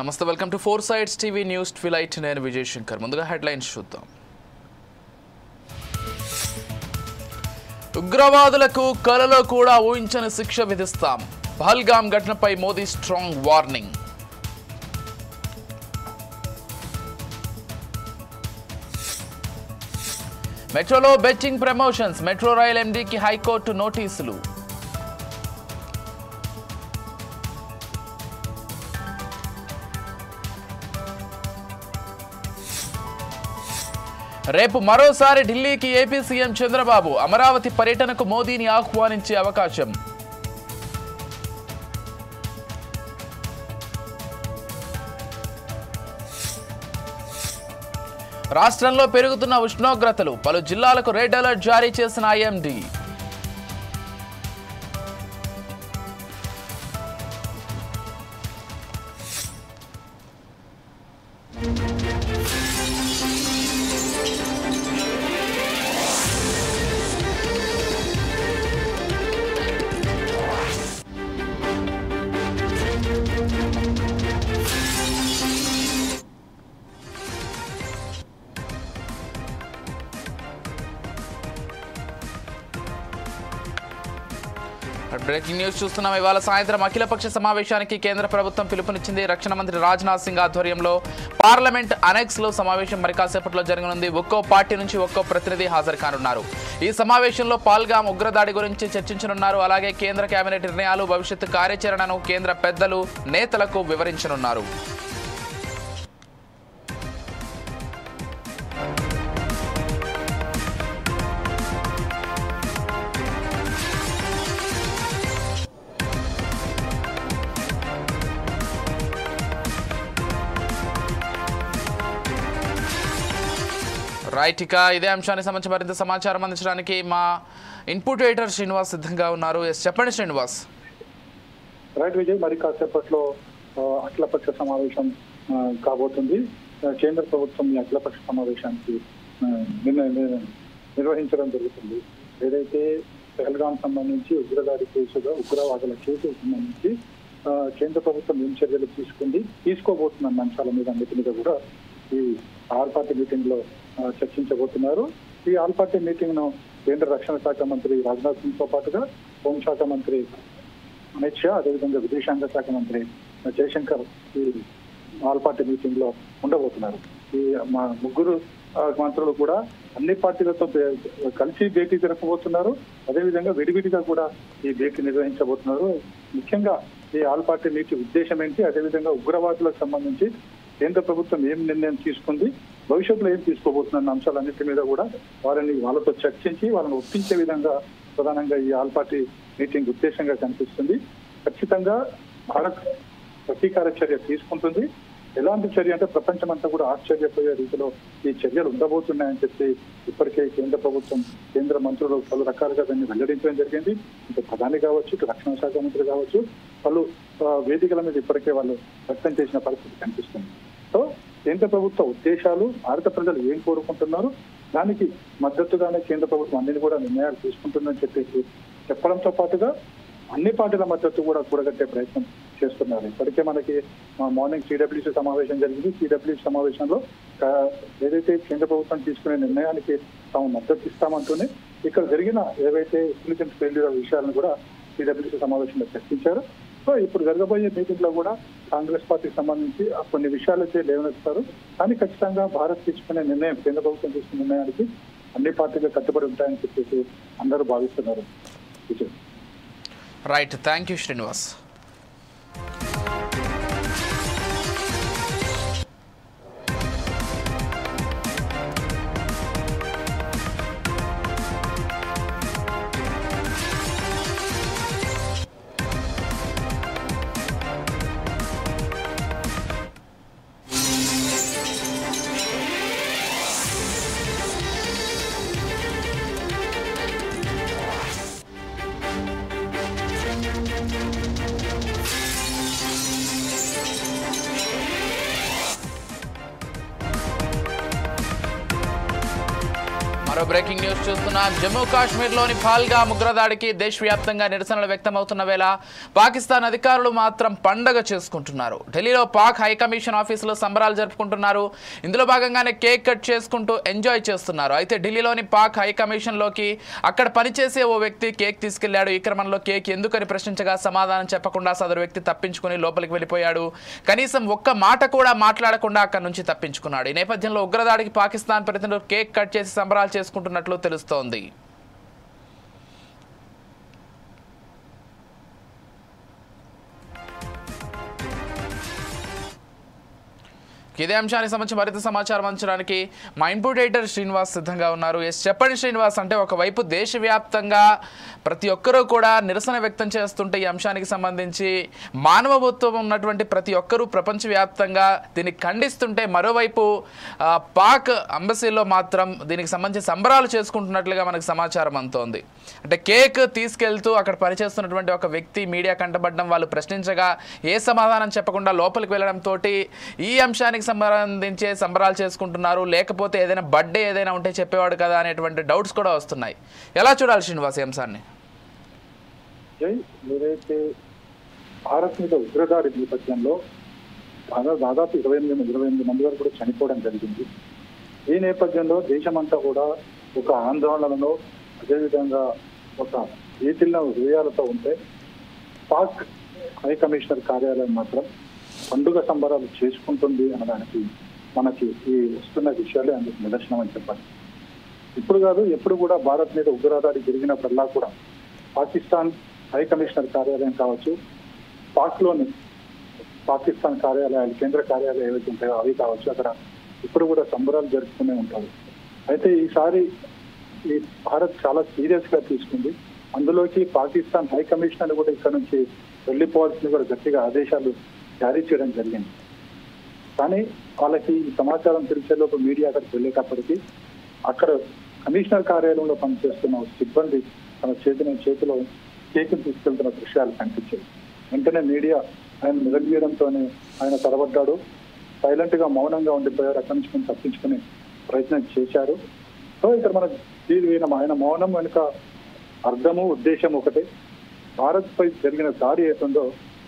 నమస్తే, welcome to 4 Sides TV news twilight. నేను విజయ్ శంకర్. ముందుగా హెడ్లైన్స్ చూద్దాం. ఉగ్రవాదులకు కలలో కూడా ఊహించని శిక్ష విధిస్తాం. పహల్గాం ఘటనపై మోదీ స్ట్రాంగ్ వార్నింగ్. మెట్రోలో బెట్టింగ్ ప్రమోషన్స్. మెట్రో రైల్ ఎండీకి హైకోర్టు నోటీసులు. రేపు మరోసారి ఢిల్లీకి ఏపీ సీఎం చంద్రబాబు. అమరావతి పర్యటనకు మోదీని ఆహ్వానించే అవకాశం. రాష్ట్రంలో పెరుగుతున్న ఉష్ణోగ్రతలు. పలు జిల్లాలకు రెడ్ అలర్ట్ జారీ చేసిన ఐఎండీ. బ్రేకింగ్ న్యూస్ చూస్తున్నాం. ఇవాళ సాయంత్రం అఖిలపక్ష సమావేశానికి కేంద్ర ప్రభుత్వం పిలుపునిచ్చింది. రక్షణ మంత్రి రాజ్నాథ్ సింగ్ ఆధ్వర్యంలో పార్లమెంట్ అనెక్స్ లో సమావేశం మరి కాసేపట్లో జరగనుంది. ఒక్కో పార్టీ నుంచి ఒక్కో ప్రతినిధి హాజరు కానున్నారు. ఈ సమావేశంలో పహల్గాం ఉగ్రదాడి గురించి చర్చించనున్నారు. అలాగే కేంద్ర కేబినెట్ నిర్ణయాలు, భవిష్యత్తు కార్యాచరణను కేంద్ర పెద్దలు నేతలకు వివరించనున్నారు. రైట్, ఇక ఇదే అంశానికి సంబంధించి మరింత సమాచారం అందించడానికి మా ఇన్పుట్ ఎడిటర్ శ్రీనివాస్ సిద్ధంగా ఉన్నారు. చెప్పండి శ్రీనివాస్. రైట్ విజయ్, మరి కాసేపట్లో అఖిలపక్ష సమావేశం కాబోతుంది. కేంద్ర ప్రభుత్వం ఈ అఖిలపక్ష సమావేశానికి నిర్వహించడం జరుగుతుంది. ఏదైతే పహల్గాం సంబంధించి ఉగ్రదాడి కేసుగా ఉగ్రవాదుల కేసుకు సంబంధించి కేంద్ర ప్రభుత్వం ఏం చర్యలు తీసుకోబోతున్న అంశాల మీద అన్నిటి మీద కూడా ఈ ఆల్ పార్టీ మీటింగ్ లో చర్చించబోతున్నారు. ఈ ఆల్ పార్టీ మీటింగ్ ను కేంద్ర రక్షణ శాఖ మంత్రి రాజ్నాథ్ సింగ్ తో పాటుగా హోంశాఖ మంత్రి అమిత్ షా, అదేవిధంగా విదేశాంగ శాఖ మంత్రి జయశంకర్ ఈ ఆల్ పార్టీ మీటింగ్ లో ఉండబోతున్నారు. ఈ మా ముగ్గురు మంత్రులు కూడా అన్ని పార్టీలతో కలిసి భేటీ జరపబోతున్నారు. అదేవిధంగా విడివిడిగా కూడా ఈ భేటీ నిర్వహించబోతున్నారు. ముఖ్యంగా ఈ ఆల్ పార్టీ మీటింగ్ ఉద్దేశం ఏంటి, అదేవిధంగా ఉగ్రవాదులకు సంబంధించి కేంద్ర ప్రభుత్వం ఏం నిర్ణయం తీసుకుంది, భవిష్యత్తులో ఏం తీసుకోబోతున్న అంశాలన్నింటి మీద కూడా వాళ్ళతో చర్చించి వాళ్ళని ఒప్పించే విధంగా ప్రధానంగా ఈ ఆల్ పార్టీ మీటింగ్ ఉద్దేశంగా కనిపిస్తుంది. ఖచ్చితంగా భారత్ ప్రతీకార చర్య తీసుకుంటుంది. ఎలాంటి చర్య అంటే ప్రపంచమంతా కూడా ఆశ్చర్యపోయే రీతిలో ఈ చర్యలు ఉండబోతున్నాయని చెప్పి ఇప్పటికే కేంద్ర ప్రభుత్వం, కేంద్ర మంత్రులు పలు రకాలుగా దాన్ని వెల్లడించడం జరిగింది. ఇటు ప్రధాని కావచ్చు, ఇటు రక్షణ శాఖ మంత్రి కావచ్చు, పలు వేదికల మీద ఇప్పటికే వాళ్ళు వ్యక్తం చేసిన పరిస్థితి కనిపిస్తుంది. సో కేంద్ర ప్రభుత్వ ఉద్దేశాలు, భారత ప్రజలు ఏం కోరుకుంటున్నారు, దానికి మద్దతుగానే కేంద్ర ప్రభుత్వం అన్నిటి కూడా నిర్ణయాలు తీసుకుంటుందని చెప్పేసి చెప్పడంతో పాటుగా అన్ని పార్టీల మద్దతు కూడా కూడగట్టే ప్రయత్నం చేస్తున్నారు. ఇప్పటికే మనకి మార్నింగ్ సిడబ్ల్యూసీ సమావేశం జరిగింది. సిడబ్ల్యూసీ సమావేశంలో ఏదైతే కేంద్ర ప్రభుత్వం తీసుకునే నిర్ణయానికి తాము మద్దతు ఇస్తామంటూనే ఇక్కడ జరిగిన ఏవైతే ఇంటెలిజెన్స్ ఫెయిల్యూర్ విషయాలను కూడా సిడబ్ల్యూసీ సమావేశంలో చర్చించారు. సో ఇప్పుడు జరగబోయే మీటింగ్ లో కూడా కాంగ్రెస్ పార్టీకి సంబంధించి కొన్ని విషయాలైతే లేవనెత్తారు. కానీ ఖచ్చితంగా భారత్ తీసుకునే నిర్ణయం, కేంద్ర ప్రభుత్వం తీసుకునే నిర్ణయానికి అన్ని పార్టీలు కట్టుబడి ఉంటాయని చెప్పేసి అందరూ భావిస్తున్నారు. Right, thank you Srinivas. మరో బ్రేకింగ్ న్యూస్ చూస్తున్నాం. జమ్మూ కాశ్మీర్లోని పాల్గామ్ ఉగ్రదాడికి దేశవ్యాప్తంగా నిరసనలు వ్యక్తమవుతున్న వేళ పాకిస్తాన్ అధికారులు మాత్రం పండగ చేసుకుంటున్నారు. ఢిల్లీలో పాక్ హైకమిషన్ ఆఫీసులో సంబరాలు జరుపుకుంటున్నారు. ఇందులో భాగంగానే కేక్ కట్ చేసుకుంటూ ఎంజాయ్ చేస్తున్నారు. అయితే ఢిల్లీలోని పాక్ హైకమిషన్లోకి అక్కడ పనిచేసే ఓ వ్యక్తి కేక్ తీసుకెళ్లాడు. ఈ క్రమంలో కేక్ ఎందుకని ప్రశ్నించగా సమాధానం చెప్పకుండా సదరు వ్యక్తి తప్పించుకుని లోపలికి వెళ్ళిపోయాడు. కనీసం ఒక్క మాట కూడా మాట్లాడకుండా అక్కడి నుంచి తప్పించుకున్నాడు. ఈ నేపథ్యంలో ఉగ్రదాడికి పాకిస్తాన్ ప్రతినిధులు కేక్ కట్ చేసి సంబరాలు చేసుకుంటున్నట్లు తెలుస్తోంది. ఇదే అంశానికి సంబంధించి మరింత సమాచారం అందించడానికి మా ఇన్పుట్ ఎడిటర్ శ్రీనివాస్ సిద్ధంగా ఉన్నారు. చెప్పండి శ్రీనివాస్, అంటే ఒకవైపు దేశవ్యాప్తంగా ప్రతి ఒక్కరూ కూడా నిరసన వ్యక్తం చేస్తుంటే ఈ అంశానికి సంబంధించి మానవత్వం ఉన్నటువంటి ప్రతి ఒక్కరూ ప్రపంచవ్యాప్తంగా దీన్ని ఖండిస్తుంటే, మరోవైపు పాక్ అంబసీలో మాత్రం దీనికి సంబంధించి సంబరాలు చేసుకుంటున్నట్లుగా మనకు సమాచారం అందుతోంది. అంటే కేక్ తీసుకెళ్తూ అక్కడ పనిచేస్తున్నటువంటి ఒక వ్యక్తి మీడియా కంటపడడం, వాళ్ళు ప్రశ్నించగా ఏ సమాధానం చెప్పకుండా లోపలికి వెళ్ళడంతో ఈ అంశానికి సంబంధించి సంబరాలు చేసుకుంటున్నారు, లేకపోతే ఏదైనా బర్త్డే ఏదైనా ఉంటే చెప్పేవాడు కదా అనేటువంటి డౌట్స్ కూడా వస్తున్నాయి. ఎలా చూడాలి శ్రీనివాస్ ఈ అంశాన్ని? ఏదైతే భారత్ మీద ఉగ్రదాడి నేపథ్యంలో దాదాపు 28 మంది వరకు కూడా చనిపోవడం జరిగింది. ఈ నేపథ్యంలో దేశమంతా కూడా ఒక ఆందోళనలో, అదేవిధంగా ఒక ఈతిల్ల హృదయాలతో ఉంటే, పాక్ హై కమిషనర్ కార్యాలయం మాత్రం పండుగ సంబరాలు చేసుకుంటుంది అనడానికి మనకి ఈ వస్తున్న విషయాలే అందుకు నిదర్శనం అని చెప్పాలి. ఇప్పుడు కాదు, ఎప్పుడు కూడా భారత్ మీద ఉగ్రదాడి జరిగినప్పుడల్లా కూడా పాకిస్తాన్ హై కమిషనర్ కార్యాలయం కావచ్చు, పాక్లోని పాకిస్తాన్ కార్యాలయాలు, కేంద్ర కార్యాలయాలు ఏవైతే ఉంటాయో అవి కావచ్చు, అక్కడ ఇప్పుడు కూడా సంబరాలు జరుపుతూనే ఉంటారు. అయితే ఈసారి ఈ భారత్ చాలా సీరియస్ గా తీసుకుంది. అందులోకి పాకిస్తాన్ హై కమిషనర్ కూడా ఇక్కడ నుంచి వెళ్లిపోవాల్సింది కూడా గట్టిగా ఆదేశాలు జారీ చేయడం జరిగింది. కానీ వాళ్ళకి ఈ సమాచారం తెలిసేలోపు మీడియా అక్కడికి వెళ్ళేటప్పటికీ అక్కడ కమిషనర్ కార్యాలయంలో పనిచేస్తున్న సిబ్బంది తన చేతిలో కేక్ తీసుకెళ్తున్న దృశ్యాలు కనిపించాయి. వెంటనే మీడియా ఆయన నిలదీయడంతోనే ఆయన తడబడ్డాడు. సైలెంట్ గా మౌనంగా ఉండిపోయారు. అక్కడి నుంచి తప్పించుకునే ప్రయత్నం చేశారు. సో ఇక్కడ మన ఆయన మౌనం వెనుక అర్థము ఉద్దేశం ఒకటే. భారత్ పై జరిగిన దాడి ఏతుందో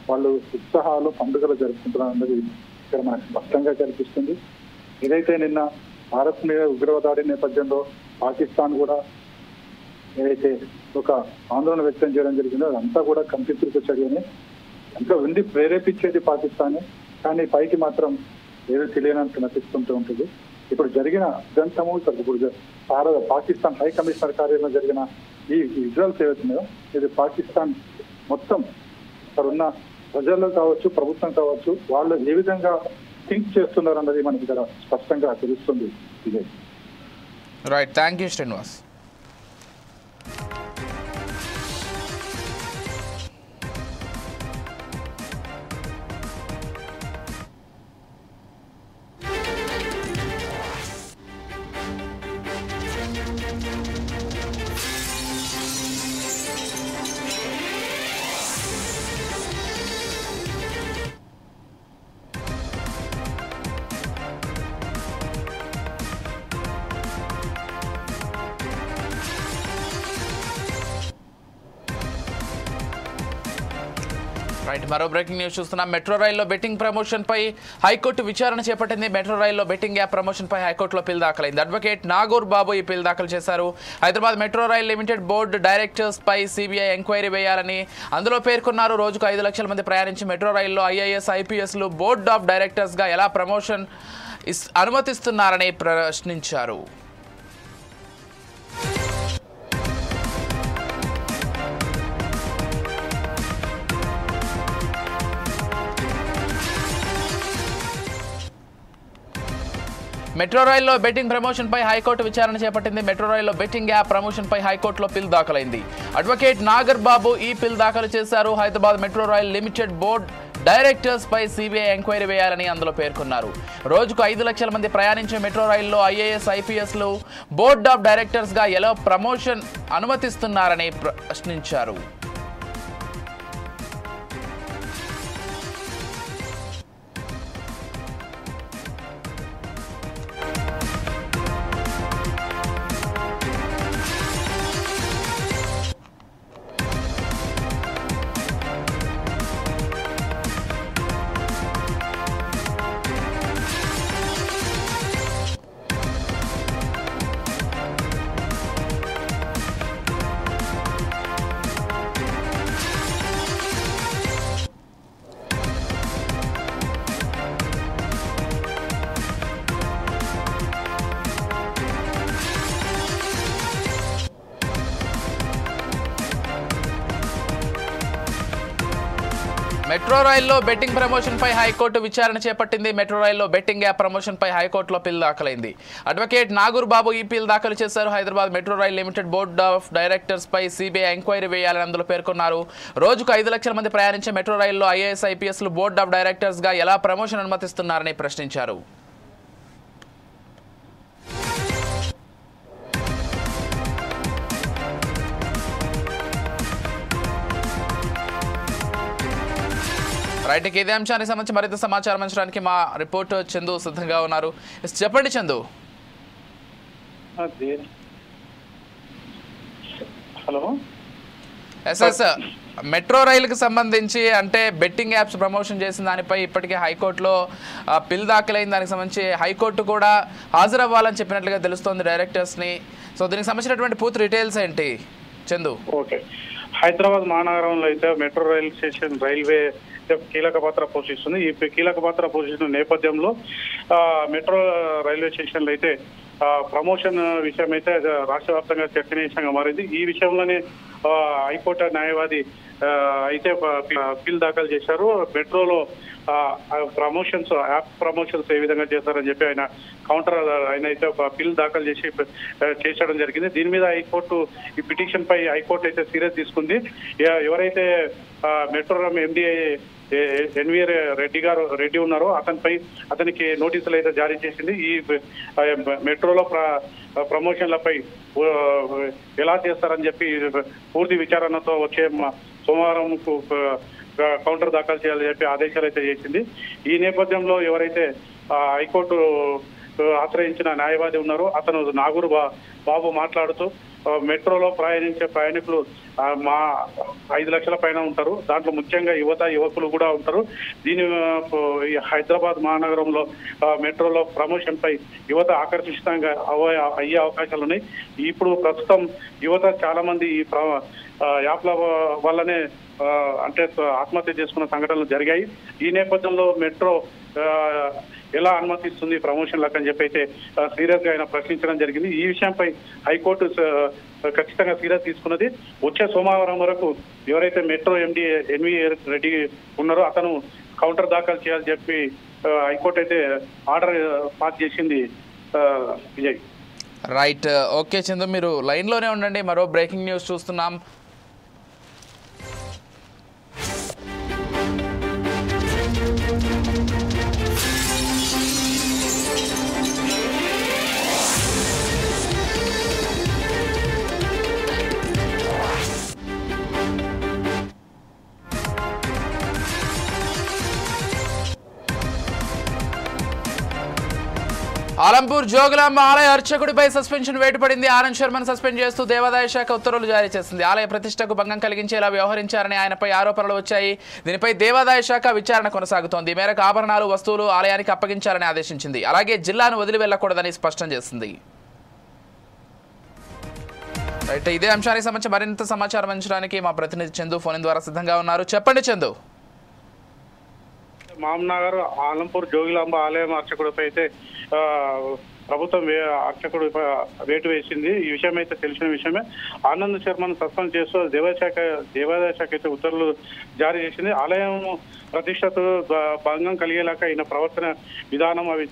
వాళ్ళు ఉత్సాహాలు, పండుగలు జరుపుకుంటున్నారు అన్నది ఇక్కడ మనకు స్పష్టంగా కనిపిస్తుంది. ఏదైతే నిన్న భారత్ మీద ఉగ్రవాదాడి నేపథ్యంలో పాకిస్తాన్ కూడా ఏదైతే ఒక ఆందోళన వ్యక్తం చేయడం జరిగిందో అదంతా కూడా కంప్యూటర్ చర్యని, ఇంకా ఉండి ప్రేరేపించేది పాకిస్తాన్, కానీ పైకి మాత్రం ఏదో తెలియనంత నటిస్తుంటూ ఉంటుంది. ఇప్పుడు జరిగిన ఉదంతము, ఇప్పుడు పాకిస్తాన్ హై కమిషనర్ కార్యాలయంలో జరిగిన ఈ విజువల్స్ ఏవైతున్నాయో ఇది పాకిస్తాన్ మొత్తం అక్కడ ఉన్న ప్రజల్లో కావచ్చు, ప్రభుత్వం కావచ్చు, వాళ్ళు ఏ విధంగా థింక్ చేస్తున్నారు అన్నది మనకి ఇక్కడ స్పష్టంగా తెలుస్తుంది. ఇదే right, thank you Srinivas. Right, మరో బ్రేకింగ్ న్యూస్ చూస్తున్నాం. మెట్రో రైల్లో బెట్టింగ్ ప్రమోషన్ పై హైకోర్టు విచారణ చేపట్టింది. మెట్రో రైల్లో బెట్టింగ్ యాప్ ప్రమోషన్ పై హైకోర్టులో పిల్ దాఖలైంది. అడ్వకేట్ నాగూర్ బాబు ఈ పిల్ దాఖలు చేశారు. Hyderabad metro rail limited board directors పై సిబిఐ ఎంక్వైరీ వేయాలని అందులో పేర్కొన్నారు. రోజుకు 5 లక్షల మంది ప్రయాణించి మెట్రో రైల్లో ఐఏఎస్, ఐపీఎస్లు బోర్డ్ ఆఫ్ డైరెక్టర్స్ గా ఎలా ప్రమోషన్ అనుమతిస్తున్నారని ప్రశ్నించారు. మెట్రో రైల్లో బెట్టింగ్ ప్రమోషన్ పై హైకోర్టు విచారణ చేపట్టింది. మెట్రో రైల్లో బెట్టింగ్ యాప్ ప్రమోషన్ పై హైకోర్టులో పిల్ దాఖలైంది. అడ్వకేట్ నాగర్ బాబు ఈ పిల్ దాఖలు చేశారు. Hyderabad metro rail limited board directors పై సిబిఐ ఎంక్వైరీ వేయాలని అందులో పేర్కొన్నారు. రోజుకు 5 లక్షల మంది ప్రయాణించే మెట్రో రైల్లో ఐఏఎస్, ఐపీఎస్లు బోర్డ్ ఆఫ్ డైరెక్టర్స్ గా ఎలా ప్రమోషన్ అనుమతిస్తున్నారని ప్రశ్నించారు. మెట్రో రైల్లో బెట్టింగ్ ప్రమోషన్ పై హైకోర్టు విచారణ చేపట్టింది. మెట్రో రైల్లో బెట్టింగ్ యాప్ ప్రమోషన్ పై హైకోర్టులో పిల్ దాఖలైంది. అడ్వకేట్ నాగూర్ బాబు ఈ పిల్ దాఖలు చేశారు. Hyderabad metro rail limited board of directors పై సిబిఐ ఎంక్వైరీ వేయాలని అందులో పేర్కొన్నారు. రోజుకు 5 లక్షల మంది ప్రయాణించే మెట్రో రైల్లో ఐఏఎస్ ఐపీఎస్లు బోర్డ్ ఆఫ్ డైరెక్టర్స్ గా ఎలా ప్రమోషన్ అనుమతిస్తున్నారని ప్రశ్నించారు. రైట్, ఇదే అంశానికి సంబంధించి మరింత సమాచారం అందించడానికి మా రిపోర్టర్ చందు సిద్ధంగా ఉన్నారు. చెప్పండి చందు. హలో. ఎస్ఎస్ మెట్రో రైలుకి సంబంధించి అంటే బెట్టింగ్ యాప్స్ ప్రమోషన్ చేసిన దానిపై ఇప్పటికే హైకోర్టులో పిల్ దాఖలైన దానికి సంబంధించి హైకోర్టు కూడా హాజరవ్వాలని చెప్పినట్లుగా తెలుస్తోంది డైరెక్టర్స్ని. సో దీనికి సంబంధించినటువంటి పూర్తి డీటెయిల్స్ ఏంటి చందు? ఓకే, హైదరాబాద్ మహానగరంలో అయితే మెట్రో రైల్ స్టేషన్ రైల్వే కీలక పాత్ర పోషిస్తుంది. ఈ కీలక పాత్ర పోషిస్తున్న నేపథ్యంలో మెట్రో రైల్వే స్టేషన్లో అయితే ప్రమోషన్ విషయం అయితే రాష్ట్ర వ్యాప్తంగా చర్చనీయాంశంగా మారింది. ఈ విషయంలోనే హైకోర్టు న్యాయవాది అయితే పిల్ దాఖలు చేశారు. మెట్రోలో ప్రమోషన్స్ యాప్ ప్రమోషన్స్ ఏ విధంగా చేస్తారని చెప్పి ఆయన అయితే ఒక బిల్ దాఖలు చేసడం జరిగింది. దీని మీద హైకోర్టు ఈ పిటిషన్ పై హైకోర్టు అయితే సీరియస్ తీసుకుంది. ఎవరైతే మెట్రో ఎండీ ఎన్వి రెడ్డి ఉన్నారో అతనికి నోటీసులు అయితే జారీ చేసింది. ఈ మెట్రోలో ప్రమోషన్లపై ఎలా చేస్తారని చెప్పి పూర్తి విచారణతో వచ్చే సోమవారం కౌంటర్ దాఖలు చేయాలని చెప్పి ఆదేశాలు అయితే చేసింది. ఈ నేపథ్యంలో ఎవరైతే హైకోర్టు ఆశ్రయించిన న్యాయవాది ఉన్నారో అతను నాగూర్ బాబు మాట్లాడుతూ మెట్రోలో ప్రయాణించే ప్రయాణికులు మా 5 లక్షల పైన ఉంటారు. దాంట్లో ముఖ్యంగా యువకులు కూడా ఉంటారు. దీని హైదరాబాద్ మహానగరంలో మెట్రోలో ప్రమోషన్ పై యువత ఆకర్షితంగా అయ్యే అవకాశాలు ఉన్నాయి. ఇప్పుడు ప్రస్తుతం యువత చాలా మంది ఈ యాప్ల వల్లనే అంటే ఆత్మహత్య చేసుకున్న సంఘటనలు జరిగాయి. ఈ నేపథ్యంలో మెట్రో ఎలా అనుమతిస్తుంది ప్రమోషన్లకు అని చెప్పి అయితే సీరియస్ గా ఆయన ప్రశ్నించడం జరిగింది. ఈ విషయంపై హైకోర్టు ఖచ్చితంగా సీరియస్ తీసుకున్నది. వచ్చే సోమవారం వరకు ఎవరైతే మెట్రో ఎండీ ఎన్వి రెడ్డి ఉన్నారో అతను కౌంటర్ దాఖలు చేయాలని చెప్పి హైకోర్టు అయితే ఆర్డర్ పాస్ చేసింది. విజయ్. రైట్, ఓకే చందు, మీరు లైన్లోనే ఉండండి. మరో బ్రేకింగ్ న్యూస్ చూస్తున్నాం. ఆలంపూర్ జోగులాంబ ఆలయ అర్చకుడిపై సస్పెన్షన్ వేటు పడింది. ఆనంద్ శర్మను సస్పెండ్ చేస్తూ దేవాదాయ శాఖ ఉత్తర్వులు జారీ చేసింది. ఆలయ ప్రతిష్టకు భంగం కలిగించేలా వ్యవహరించారని ఆయనపై ఆరోపణలు వచ్చాయి. దీనిపై దేవాదాయ శాఖ విచారణ కొనసాగుతోంది. ఈ మేరకు ఆభరణాలు, వస్తువులు ఆలయానికి అప్పగించాలని ఆదేశించింది. అలాగే జిల్లాను వదిలి వెళ్లకూడదని స్పష్టం చేసింది. రైట్, ఇదే అంశానికి సంబంధించి మరింత సమాచారం అందించడానికి మా ప్రతినిధి చందు ఫోన్ ద్వారా సిద్ధంగా ఉన్నారు. చెప్పండి చందు. మామ్నగర్ ఆలంపూర్ జోగులాంబ ఆలయం అర్చకుడిపై అయితే ప్రభుత్వం అర్చకుడు వేటు వేసింది. ఈ విషయం అయితే తెలిసిన విషయమే. ఆనంద్ శర్మను సస్పెండ్ చేస్తూ దేవాదాయ శాఖ అయితే ఉత్తర్వులు జారీ చేసింది. ఆలయం ప్రతిష్టకు భంగం కలిగేలాగా ఈయన ప్రవర్తన విధానం అవి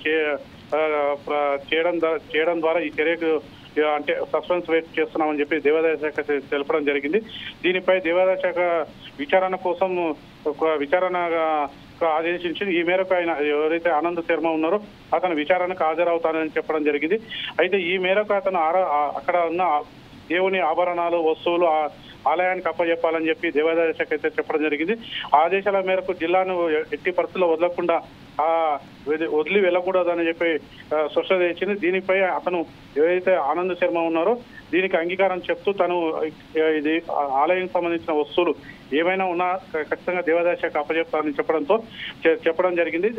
చేయడం ద్వారా ఈ చర్యకు అంటే సస్పెన్స్ వేట్ చేస్తున్నామని చెప్పి దేవాదాయ శాఖ తెలపడం జరిగింది. దీనిపై దేవాదాయ శాఖ విచారణ కోసం విచారణగా ఆదేశించింది. ఈ మేరకు ఆయన ఎవరైతే ఆనంద్ శర్మ ఉన్నారో అతను విచారణకు హాజరవుతానని చెప్పడం జరిగింది. అయితే ఈ మేరకు అతను అక్కడ ఉన్న దేవుని ఆభరణాలు, వస్తువులు ఆలయానికి అప్పచెప్పాలని చెప్పి దేవాదాయ శాఖ అయితే చెప్పడం జరిగింది. ఆదేశాల మేరకు జిల్లాను ఎట్టి పరిస్థితుల్లో వదలకుండా వదిలి వెళ్ళకూడదని చెప్పి స్పష్టత ఇచ్చింది. దీనిపై అతను ఎవరైతే ఆనంద్ శర్మ ఉన్నారో దీనికి అంగీకారం చెప్తూ తను ఇది ఆలయానికి సంబంధించిన వస్తువులు ఏమైనా ఉన్నా ఖచ్చితంగా దేవాదాయ శాఖ అప్పచెప్తారని చెప్పడం జరిగింది.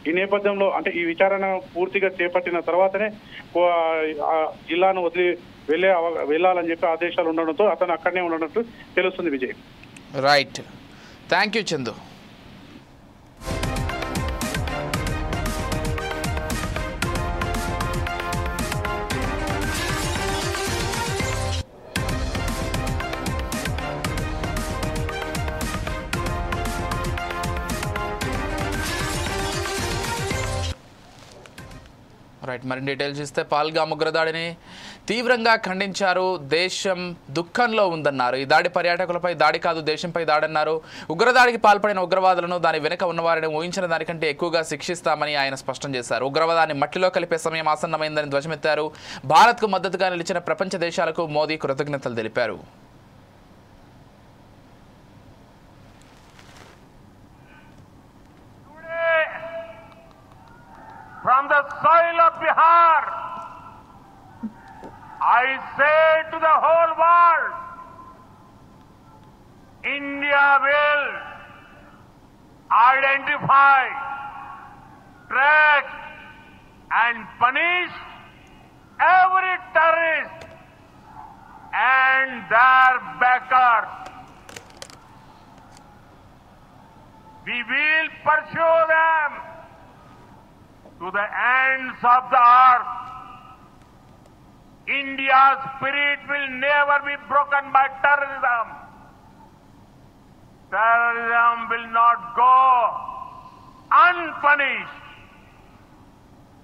ఈ నేపథ్యంలో అంటే ఈ విచారణ పూర్తిగా చేపట్టిన తర్వాతనే జిల్లాను వదిలి వెళ్ళాలని చెప్పి ఆదేశాలు ఉండడంతో అతను అక్కడనే ఉండడంతో తెలుస్తుంది. Vijay. Right, thank you Chandu. Right, మరి డీటెయిల్స్ ఇస్తే పహల్గామ్ ఉగ్రదాడిని తీవ్రంగా ఖండించారు. దేశం దుఃఖంలో ఉందన్నారు. ఈ దాడి పర్యాటకులపై దాడి కాదు, దేశంపై దాడన్నారు. ఉగ్రదాడికి పాల్పడిన ఉగ్రవాదులను దాని వెనుక ఉన్నవారిని ఊహించిన దానికంటే ఎక్కువగా శిక్షిస్తామని ఆయన స్పష్టం చేశారు. ఉగ్రవాదాన్ని మట్టిలో కలిపే సమయం ఆసన్నమైందని ధ్వజమెత్తారు. భారత్కు మద్దతుగా నిలిచిన ప్రపంచ దేశాలకు మోదీ కృతజ్ఞతలు తెలిపారు. From the soil of Bihar, I say to the whole world, India will identify, track and punish every terrorist and their backers. We will pursue them to the ends of the earth. India's spirit will never be broken by terrorism. Terrorism will not go unpunished.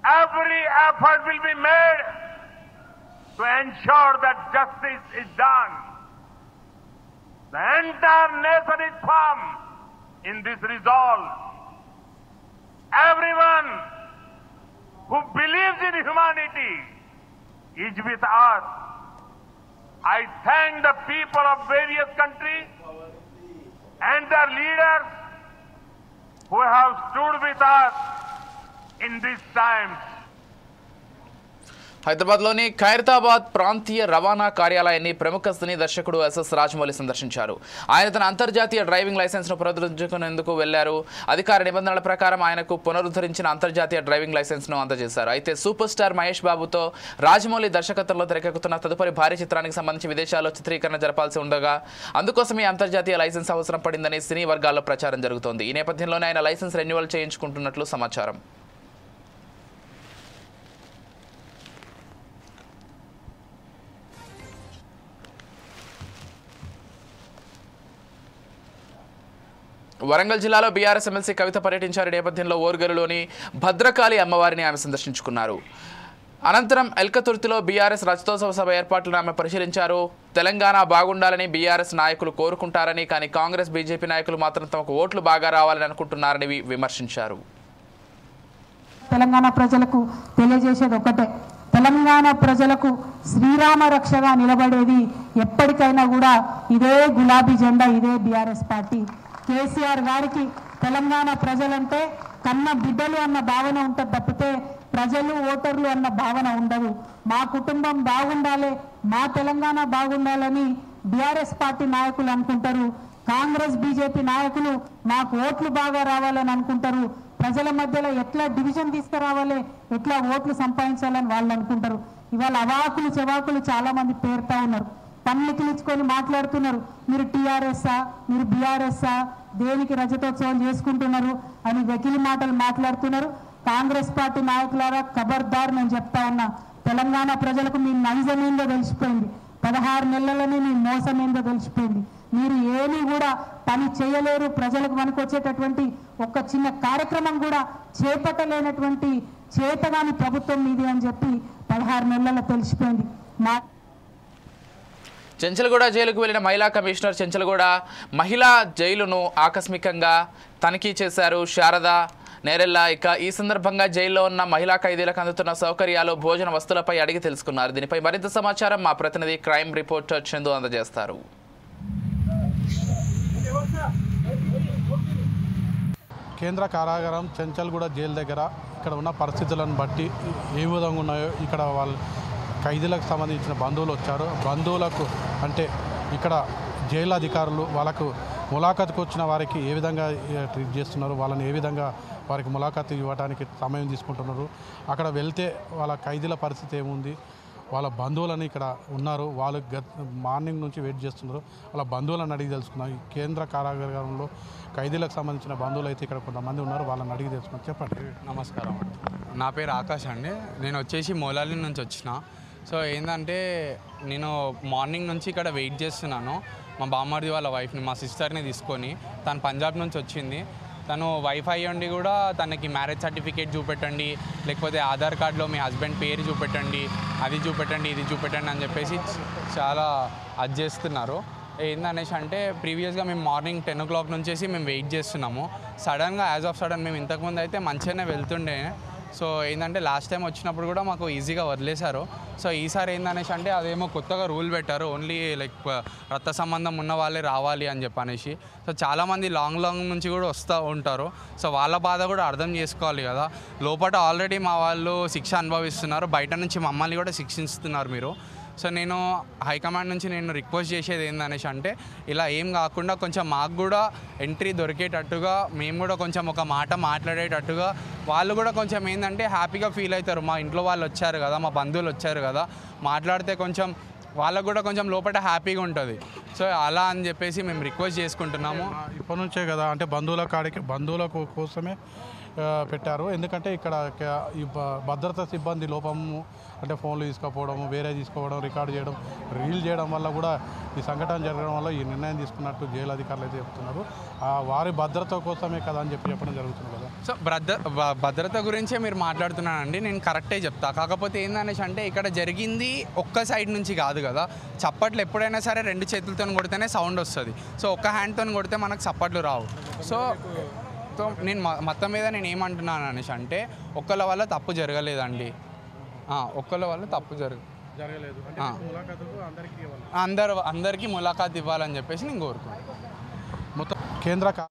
Every effort will be made to ensure that justice is done. The entire nation is firm in this resolve. Everyone who believes in humanity is with us. I thank the people of various countries and their leaders who have stood with us in these times. హైదరాబాద్లోని ఖైరతాబాద్ ప్రాంతీయ రవాణా కార్యాలయాన్ని ప్రముఖ సినీ దర్శకుడు SS Rajamouli సందర్శించారు. ఆయన తన అంతర్జాతీయ డ్రైవింగ్ లైసెన్స్ను పునరుద్ధరించుకునేందుకు వెళ్లారు. అధికార నిబంధనల ప్రకారం ఆయనకు పునరుద్ధరించిన అంతర్జాతీయ డ్రైవింగ్ లైసెన్స్ను అందజేశారు. అయితే సూపర్ స్టార్ మహేష్ బాబుతో రాజమౌళి దర్శకత్వంలో తెరకెక్కుతున్న తదుపరి భారీ చిత్రానికి సంబంధించి విదేశాల్లో చిత్రీకరణ జరపాల్సి ఉండగా అందుకోసం ఈ అంతర్జాతీయ లైసెన్స్ అవసరం పడిందని సినీ వర్గాల్లో ప్రచారం జరుగుతోంది. ఈ నేపథ్యంలోనే ఆయన లైసెన్స్ రెన్యువల్ చేయించుకుంటున్నట్లు సమాచారం. వరంగల్ జిల్లాలో బీఆర్ఎస్ ఎమ్మెల్సీ కవిత పర్యటించారు. నేపథ్యంలో ఓర్గలులోని భద్రకాళి అమ్మవారిని ఆమె సందర్శించుకున్నారు. అనంతరం ఎల్కతుర్తిలో బీఆర్ఎస్ రజతోత్సవ సభ ఏర్పాట్లను ఆమె పరిశీలించారు. తెలంగాణ బాగుండాలని బీఆర్ఎస్ నాయకులు కోరుకుంటారని, కానీ కాంగ్రెస్ బీజేపీ నాయకులు మాత్రం తమకు ఓట్లు బాగా రావాలని అనుకుంటున్నారని విమర్శించారు. తెలంగాణ ప్రజలకు తెలియజేసేది ఒకటే, తెలంగాణ ప్రజలకు శ్రీరామ రక్షగా నిలబడేది ఎప్పటికైనా కూడా ఇదే గులాబీ జెండా, ఇదే బీఆర్ఎస్ పార్టీ. కేసీఆర్ గారికి తెలంగాణ ప్రజలంటే కన్న బిడ్డలు అన్న భావన ఉంటుంది తప్పితే ప్రజలు ఓటర్లు అన్న భావన ఉండదు. మా కుటుంబం బాగుండాలి, మా తెలంగాణ బాగుండాలని బీఆర్ఎస్ పార్టీ నాయకులు అనుకుంటారు. కాంగ్రెస్ బీజేపీ నాయకులు మాకు ఓట్లు బాగా రావాలని అనుకుంటారు. ప్రజల మధ్యలో ఎట్లా డివిజన్ తీసుకురావాలి, ఎట్లా ఓట్లు సంపాదించాలని వాళ్ళు అనుకుంటారు. ఇవాళ అవాకులు చెవాకులు చాలా మంది పేరుతా ఉన్నారు, పన్నుకిలుచుకొని మాట్లాడుతున్నారు. మీరు టీఆర్ఎస్ఆ, మీరు బీఆర్ఎస్ఆ, దేనికి రజతోత్సవం చేసుకుంటున్నారు అని వెకిలి మాటలు మాట్లాడుతున్నారు. కాంగ్రెస్ పార్టీ నాయకులారా ఖబర్దార్, నేను చెప్తా ఉన్నా, తెలంగాణ ప్రజలకు మీ నైజం ఏందో తెలిసిపోయింది. 16 నెలలని మీ మోసం ఏందో తెలిసిపోయింది. మీరు ఏమీ కూడా పని చేయలేరు. ప్రజలకు పనికొచ్చేటటువంటి ఒక చిన్న కార్యక్రమం కూడా చేపట్టలేనటువంటి చేతగాని ప్రభుత్వం మీది అని చెప్పి 16 నెలల్లో తెలిసిపోయింది. చెంచల్గూడ జైలుకు వెళ్లిన మహిళా కమిషనర్ చెంచల్గూడ మహిళా జైలును ఆకస్మికంగా తనిఖీ చేశారు శారద నేరెల్లా. ఇక ఈ సందర్భంగా జైల్లో ఉన్న మహిళా ఖైదీలకు అందుతున్న సౌకర్యాలు, భోజన వస్తువులపై అడిగి తెలుసుకున్నారు. దీనిపై మరింత సమాచారం మా ప్రతినిధి క్రైమ్ రిపోర్టర్ చందు అందజేస్తారు. కేంద్ర కారాగారం చెంచల్గూడ జైలు దగ్గర ఇక్కడ ఉన్న పరిస్థితులను బట్టి ఏ విధంగా ఉన్నాయో, ఇక్కడ వాళ్ళ ఖైదీలకు సంబంధించిన బంధువులు వచ్చారు. బంధువులకు అంటే ఇక్కడ జైలు అధికారులు వాళ్ళకు ములాఖతుకు వచ్చిన వారికి ఏ విధంగా ట్రీట్ చేస్తున్నారు, వాళ్ళని ఏ విధంగా వారికి ములాఖతు ఇవ్వడానికి సమయం తీసుకుంటున్నారు, అక్కడ వెళ్తే వాళ్ళ ఖైదీల పరిస్థితి ఏముంది, వాళ్ళ బంధువులని ఇక్కడ ఉన్నారు, వాళ్ళు మార్నింగ్ నుంచి వెయిట్ చేస్తున్నారు, వాళ్ళ బంధువులను అడిగి తెలుసుకున్నారు. ఈ కేంద్ర కారాగారంలో ఖైదీలకు సంబంధించిన బంధువులు అయితే ఇక్కడ కొంతమంది ఉన్నారు, వాళ్ళని అడిగి తెలుసుకున్నారు. చెప్పండి. నమస్కారం అండి, నా పేరు ఆకాష్ అండి. నేను వచ్చేసి మౌలాలి నుంచి వచ్చిన. సో ఏంటంటే నేను మార్నింగ్ నుంచి ఇక్కడ వెయిట్ చేస్తున్నాను. మా బామ్మర్ది వాళ్ళ వైఫ్ని, మా సిస్టర్ని తీసుకొని, తను పంజాబ్ నుంచి వచ్చింది. తను వైఫై ఉండి కూడా తనకి మ్యారేజ్ సర్టిఫికేట్ చూపెట్టండి, లేకపోతే ఆధార్ కార్డులో మీ హస్బెండ్ పేరు చూపెట్టండి, అది చూపెట్టండి, ఇది చూపెట్టండి అని చెప్పేసి చాలా అది చేస్తున్నారు. ఏందనేసి అంటే ప్రీవియస్గా మేము మార్నింగ్ 10 o'clock నుంచేసి మేము వెయిట్ చేస్తున్నాము. సడన్గా యాజ్ ఆఫ్ సడన్ మేము ఇంతకుముందు అయితే మంచిగానే వెళ్తుండే. సో ఏంటంటే లాస్ట్ టైం వచ్చినప్పుడు కూడా మాకు ఈజీగా వదిలేశారు. సో ఈసారి ఏందనేసి అంటే అదేమో కొత్తగా రూల్ పెట్టారు, ఓన్లీ లైక్ రక్త సంబంధం ఉన్న వాళ్ళే రావాలి అని చెప్పనేసి. సో చాలామంది లాంగ్ నుంచి కూడా వస్తూ ఉంటారు. సో వాళ్ళ బాధ కూడా అర్థం చేసుకోవాలి కదా. లోపల ఆల్రెడీ మా వాళ్ళు శిక్ష అనుభవిస్తున్నారు, బయట నుంచి మమ్మల్ని కూడా శిక్షిస్తున్నారు మీరు. సో నేను హైకమాండ్ నుంచి నేను రిక్వెస్ట్ చేసేది ఏందనేసి అంటే ఇలా ఏం కాకుండా కొంచెం మాకు కూడా ఎంట్రీ దొరికేటట్టుగా, మేము కూడా కొంచెం ఒక మాట మాట్లాడేటట్టుగా, వాళ్ళు కూడా కొంచెం ఏంటంటే హ్యాపీగా ఫీల్ అవుతారు. మా ఇంట్లో వాళ్ళు వచ్చారు కదా, మా బంధువులు వచ్చారు కదా, మాట్లాడితే కొంచెం వాళ్ళకు కూడా కొంచెం లోపల హ్యాపీగా ఉంటుంది. సో అలా అని చెప్పేసి మేము రిక్వెస్ట్ చేసుకుంటున్నాము. ఇప్పటి నుంచే కదా అంటే బంధువుల కోసమే పెట్టారు. ఎందుకంటే ఇక్కడ ఈ భద్రతా సిబ్బంది లోపము అంటే ఫోన్లు తీసుకుపోవడం, వేరే తీసుకోవడం, రికార్డు చేయడం, రీల్ చేయడం వల్ల కూడా ఈ సంఘటన జరగడం వల్ల ఈ నిర్ణయం తీసుకున్నట్టు జైలు అధికారులు అయితే చెప్తున్నారు. వారి భద్రత కోసమే కదా అని చెప్పడం జరుగుతుంది కదా. సో భద్రత గురించే మీరు మాట్లాడుతున్నానండి, నేను కరెక్టే చెప్తా. కాకపోతే ఏందనేసి అంటే ఇక్కడ జరిగింది ఒక్క సైడ్ నుంచి కాదు కదా. చప్పట్లు ఎప్పుడైనా సరే 2 చేతులతో కొడితేనే సౌండ్ వస్తుంది. సో ఒక్క హ్యాండ్తో కొడితే మనకు చప్పట్లు రావు. సో నేను మొత్తం మీద నేను ఏమంటున్నాను అనేసి అంటే ఒక్కళ్ళ వల్ల తప్పు జరగలేదండి, ఒక్కళ్ళ వల్ల తప్పు జరగలేదు, అందరికీ ములాఖాత్ ఇవ్వాలని చెప్పేసి నేను కోరుకుంటున్నాను. మొత్తం కేంద్ర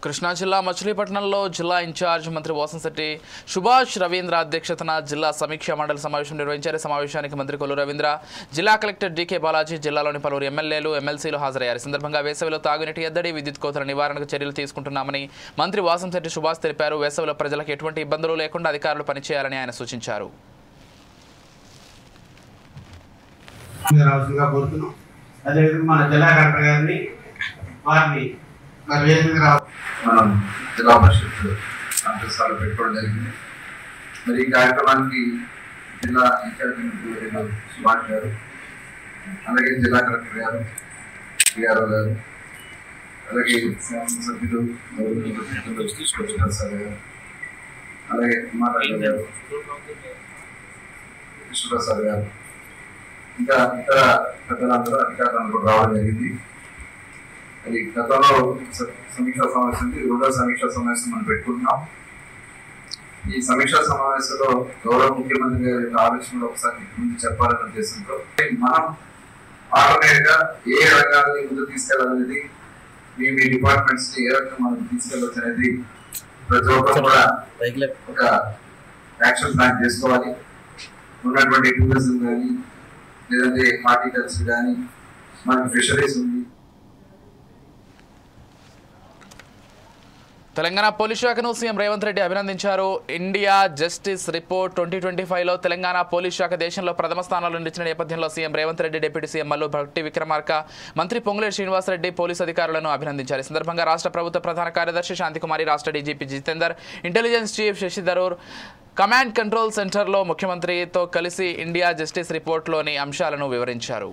కృష్ణా జిల్లా మచిలీపట్నంలో జిల్లా ఇన్ఛార్జ్ మంత్రి వాసంశెట్టి సుభాష్ రవీంద్ర అధ్యక్షతన జిల్లా సమీక్షా మండలి సమావేశం నిర్వహించారు. సమావేశానికి మంత్రి కొల్లు రవీంద్ర, జిల్లా కలెక్టర్ డీకే బాలాజీ, జిల్లాలోని పలువురు ఎమ్మెల్యేలు, ఎమ్మెల్సీలు హాజరయ్యారు. సందర్భంగా వేసవిలో తాగునీటి ఎద్దడి, విద్యుత్ కోతల నివారణకు చర్యలు తీసుకుంటున్నామని మంత్రి వాసంశెట్టి సుభాష్ తెలిపారు. వేసవిలో ప్రజలకు ఎటువంటి ఇబ్బందులు లేకుండా అధికారులు పనిచేయాలని ఆయన సూచించారు. మనం జిల్లా పరిషత్ అంతస్థాలు పెట్టుకోవడం జరిగింది. మరి ఈ కార్యక్రమానికి జిల్లా ఇన్ఛార్జ్ సుభాష్ గారు, అలాగే జిల్లా కలెక్టర్ గారు, పిఆర్ఓ గారు, అలాగే సభ్యులు సార్ గారు, అలాగే కుమార్ గారు, కృష్ణప్రసాద్ గారు, ఇంకా ఇతర పెద్దలందరూ అధికారులందరూ రావడం జరిగింది. అది గతంలో సమీక్షా సమావేశం, ఇది 2వ సమీక్షా సమావేశం మనం పెట్టుకుంటున్నాం. ఈ సమీక్షా సమావేశంలో గౌరవ ముఖ్యమంత్రి గారి యొక్క ఆలోచనలు ఒకసారి ముందు చెప్పాలనే ఉద్దేశంతో మనం ఆల్టర్నేట్ గా ఏ రంగాన్ని ముందు తీసుకెళ్లాలనేది, మీ డిపార్ట్మెంట్స్ ని ఏ రకంగా మనం తీసుకెళ్ళవచ్చు అనేది ప్రతి ఒక్కరు కూడా ఒక యాక్షన్ ప్లాన్ చేసుకోవాలి. ఉన్నటువంటి టూరిజం కానీ, లేదంటే హార్టికల్చర్ కానీ, మనకి ఫిషరీస్ ఉంది. తెలంగాణ పోలీస్ శాఖను సీఎం రేవంత్ రెడ్డి అభినందించారు. ఇండియా జస్టిస్ రిపోర్ట్ 2025లో తెలంగాణ పోలీస్ శాఖ దేశంలో ప్రథమ స్థానంలో నిలిచిన నేపథ్యంలో CM Revanth Reddy, deputy CM Mallu Bhatti Vikramarka, మంత్రి పొంగులేటి శ్రీనివాసరెడ్డి పోలీసు అధికారులను అభినందించారు. ఈ సందర్భంగా రాష్ట్ర ప్రభుత్వ ప్రధాన కార్యదర్శి శాంతికుమారి, రాష్ట్ర DGP Jitender, intelligence chief Shashi Tharoor command control సెంటర్లో ముఖ్యమంత్రితో కలిసి ఇండియా జస్టిస్ రిపోర్ట్లోని అంశాలను వివరించారు.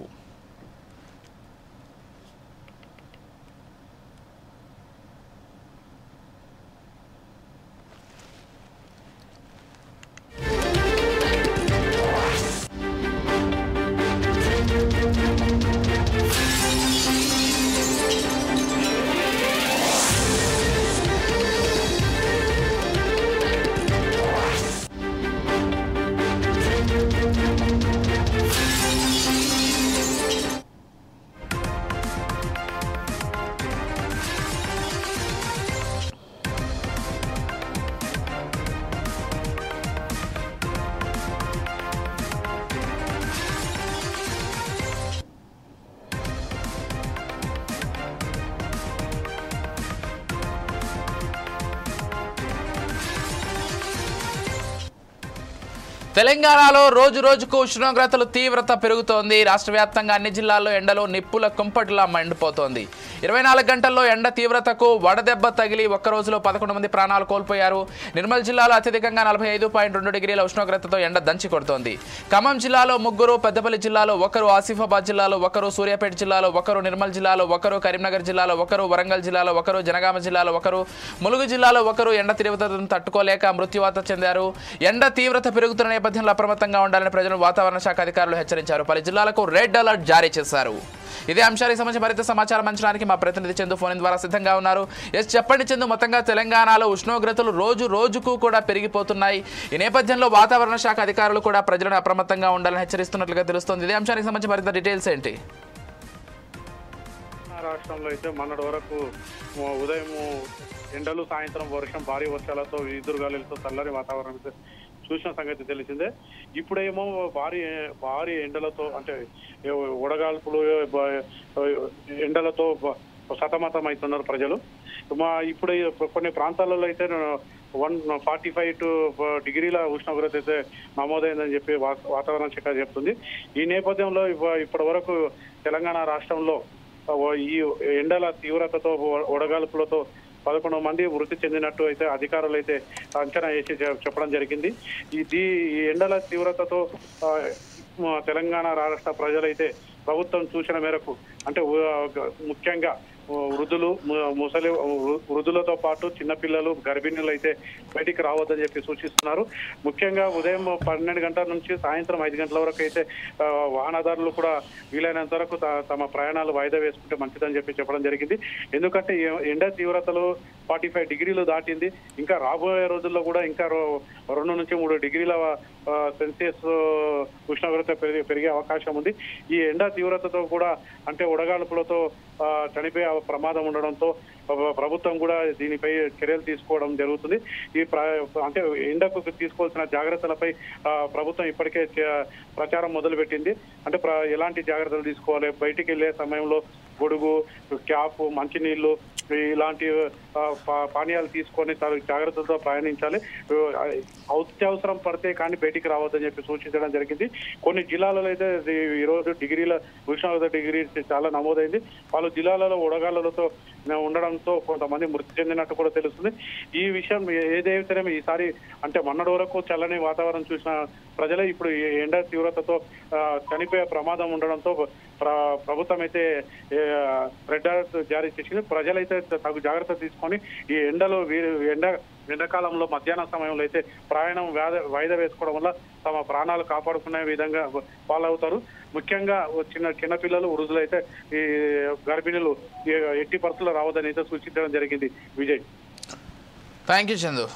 తెలంగాణలో రోజు రోజుకు ఉష్ణోగ్రతలు తీవ్రత పెరుగుతోంది. రాష్ట్ర వ్యాప్తంగా అన్ని జిల్లాల్లో ఎండలో నిప్పుల కుంపటిలా మండిపోతోంది. 24 గంటల్లో ఎండ తీవ్రతకు వడదెబ్బ తగిలి ఒక్క రోజులో 11 మంది ప్రాణాలు కోల్పోయారు. నిర్మల్ జిల్లాలో అత్యధికంగా 45.2 డిగ్రీల ఉష్ణోగ్రతతో ఎండ దంచి కొడుతోంది. ఖమ్మం జిల్లాలో 3, పెద్దపల్లి జిల్లాలో 1, ఆసిఫాబాద్ జిల్లాలో 1, సూర్యాపేట జిల్లాలో 1, నిర్మల్ జిల్లాలో 1, కరీంనగర్ జిల్లాలో 1, వరంగల్ జిల్లాలో 1, జనగామ జిల్లాలో 1, ములుగు జిల్లాలో 1 ఎండ తీవ్రతను తట్టుకోలేక మృత్యువాత చెందారు. ఎండ తీవ్రత పెరుగుతున్న నేపథ్యంలో అప్రమత్తంగా ఉండాలని ప్రజలు వాతావరణ శాఖ అధికారులు హెచ్చరించారు. పలు జిల్లాలకు రెడ్ అలర్ట్ జారీ చేశారు. ఇదే అంశానికి సంబంధించి మరింత సమాచారం అంచడానికి మా ప్రతినిధి చందు ఫోన్ ద్వారా సిద్ధంగా ఉన్నారు. చెప్పండి చందు, మొత్తంగా తెలంగాణలో ఉష్ణోగ్రతలు రోజుకు కూడా పెరిగిపోతున్నాయి. ఈ నేపథ్యంలో వాతావరణ శాఖ అధికారులు కూడా ప్రజలను అప్రమత్తంగా ఉండాలని హెచ్చరిస్తున్నట్లుగా తెలుస్తోంది. ఇదే అంశానికి సంబంధించి మరింత డీటెయిల్స్ ఏంటి? రాష్ట్రంలో అయితే మొన్నటి వరకు ఉదయం ఎండలు, సాయంత్రం వర్షం, భారీ వర్షాలతో ఈదురుగాలులతో చల్లని వాతావరణం చూసిన సంగతి తెలిసిందే. ఇప్పుడేమో భారీ ఎండలతో అంటే వడగాల్పులు, ఎండలతో సతమతం అవుతున్నారు ప్రజలు. ఇప్పుడు కొన్ని ప్రాంతాలలో అయితే 145 డిగ్రీల ఉష్ణోగ్రత అయితే నమోదైందని చెప్పి వాతావరణ శాఖ చెప్తుంది. ఈ నేపథ్యంలో ఇప్పటి వరకు తెలంగాణ రాష్ట్రంలో ఈ ఎండల తీవ్రతతో, వడగాల్పులతో 11 మంది మృతి చెందినట్టు అయితే అధికారులు అయితే అంచనా వేసి చెప్పడం జరిగింది. ఈ ఎండల తీవ్రతతో తెలంగాణ రాష్ట్ర ప్రజలైతే ప్రభుత్వం సూచన మేరకు అంటే ముఖ్యంగా వృద్ధులతో పాటు చిన్నపిల్లలు, గర్భిణులు అయితే బయటికి రావద్దని చెప్పి సూచిస్తున్నారు. ముఖ్యంగా ఉదయం 12 గంటల నుంచి సాయంత్రం 5 గంటల వరకు అయితే వాహనదారులు కూడా వీలైనంత వరకు తమ ప్రయాణాలు వాయిదా వేసుకుంటే మంచిదని చెప్పి చెప్పడం జరిగింది. ఎందుకంటే ఎండ తీవ్రతలు 45 డిగ్రీలు దాటింది. ఇంకా రాబోయే రోజుల్లో కూడా ఇంకా 2 నుంచి 3 డిగ్రీల సెల్సియస్ ఉష్ణోగ్రత పెరిగే అవకాశం ఉంది. ఈ ఎండ తీవ్రతతో కూడా అంటే ఉడగాల్పులతో చనిపోయే ప్రమాదం ఉండడంతో ప్రభుత్వం కూడా దీనిపై చర్యలు తీసుకోవడం జరుగుతుంది. అంటే ఎండకు తీసుకోవాల్సిన జాగ్రత్తలపై ప్రభుత్వం ఇప్పటికే ప్రచారం మొదలుపెట్టింది. అంటే ఎలాంటి జాగ్రత్తలు తీసుకోవాలి, బయటికి వెళ్లే సమయంలో గొడుగు, క్యాప్, మంచినీళ్లు ఇలాంటి పానీయాలు తీసుకొని జాగ్రత్తలతో ప్రయాణించాలి. అత్యవసరం పడితే కానీ బయటికి రావద్దని చెప్పి సూచించడం జరిగింది. కొన్ని జిల్లాలలో అయితే ఈరోజు ఉష్ణోగ్రత డిగ్రీ చాలా నమోదైంది. పలు జిల్లాలలో ఉడగాలతో ఉండడంతో కొంతమంది మృతి చెందినట్టు కూడా తెలుస్తుంది. ఈ విషయం ఏదైతేనే ఈసారి అంటే మొన్నటి వరకు చల్లని వాతావరణం చూసిన ప్రజలే ఇప్పుడు ఎండ తీవ్రతతో చనిపోయే ప్రమాదం ఉండడంతో ప్రభుత్వం అయితే రెడ్ అలర్ట్ జారీ చేసింది. ప్రజలైతే తగు జాగ్రత్త తీసుకొని ఈ ఎండాకాలంలో మధ్యాహ్నం సమయంలో అయితే ప్రయాణం వాయిదా వేసుకోవడం వల్ల తమ ప్రాణాలు కాపాడుకునే విధంగా ఫాలో అవుతారు. ముఖ్యంగా చిన్నపిల్లలు, వృద్ధులు అయితే ఈ గర్భిణులు ఎట్టి పరిస్థితుల్లో రావద్దని అయితే సూచించడం జరిగింది. Vijay, thank you Chandu.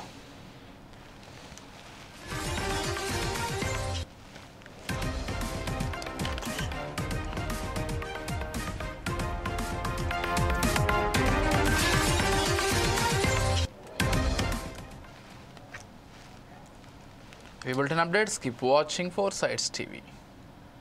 Bulletin updates. Keep watching 4Sides TV.